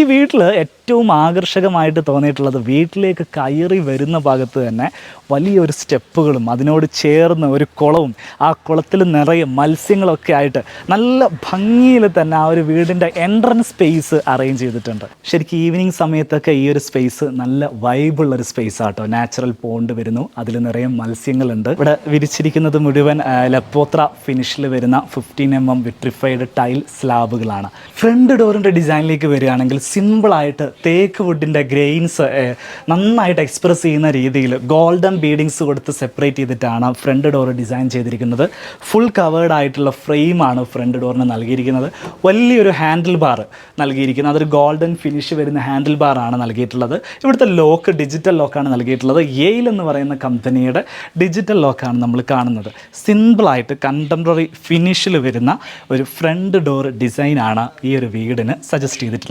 എനിക്ക് ഈ വീട്ടിൽ ഏറ്റവും ആകർഷകമായിട്ട് തോന്നിയിട്ടുള്ളത് വീട്ടിലേക്ക് കയറി വരുന്ന ഭാഗത്ത് തന്നെ വലിയൊരു സ്റ്റെപ്പുകളും അതിനോട് ചേർന്ന് ഒരു കുളവും ആ കുളത്തിൽ നിറയെ മത്സ്യങ്ങളൊക്കെ ആയിട്ട് നല്ല ഭംഗിയിൽ തന്നെ ആ ഒരു വീടിൻ്റെ എൻട്രൻസ് സ്പേസ് അറേഞ്ച് ചെയ്തിട്ടുണ്ട്. ശരിക്കും ഈവനിങ് സമയത്തൊക്കെ ഈ ഒരു സ്പേസ് നല്ല വൈബുള്ളൊരു സ്പേസ് ആട്ടോ. നാച്ചുറൽ പോണ്ട് വരുന്നു, അതിൽ നിറയെ മത്സ്യങ്ങളുണ്ട്. ഇവിടെ വിരിച്ചിരിക്കുന്നത് മുഴുവൻ ലപ്പോത്ര ഫിനിഷിൽ വരുന്ന 15mm വിട്രിഫൈഡ് ടൈൽ സ്ലാബുകളാണ്. ഫ്രണ്ട് ഡോറിൻ്റെ ഡിസൈനിലേക്ക് വരികയാണെങ്കിൽ സിമ്പിളായിട്ട് തേക്ക് വുഡിൻ്റെ ഗ്രെയിൻസ് നന്നായിട്ട് എക്സ്പ്രസ് ചെയ്യുന്ന രീതിയിൽ ഗോൾഡൻ ബീഡിങ്സ് കൊടുത്ത് സെപ്പറേറ്റ് ചെയ്തിട്ടാണ് ഫ്രണ്ട് ഡോർ ഡിസൈൻ ചെയ്തിരിക്കുന്നത്. ഫുൾ കവേർഡ് ആയിട്ടുള്ള ഫ്രെയിമാണ് ഫ്രണ്ട് ഡോറിന് നൽകിയിരിക്കുന്നത്. വലിയൊരു ഹാൻഡിൽ ബാർ നൽകിയിരിക്കുന്നത്, അതൊരു ഗോൾഡൻ ഫിനിഷ് വരുന്ന ഹാൻഡിൽ ബാറാണ് നൽകിയിട്ടുള്ളത്. ഇവിടുത്തെ ലോക്ക് ഡിജിറ്റൽ ലോക്കാണ് നൽകിയിട്ടുള്ളത്. യെയിൽ എന്ന് പറയുന്ന കമ്പനിയുടെ ഡിജിറ്റൽ ലോക്കാണ് നമ്മൾ കാണുന്നത്. സിമ്പിളായിട്ട് കണ്ടംപററി ഫിനിഷിൽ വരുന്ന ഒരു ഫ്രണ്ട് ഡോർ ഡിസൈനാണ് ഈ ഒരു വീടിന് സജസ്റ്റ് ചെയ്തിട്ടുള്ളത്.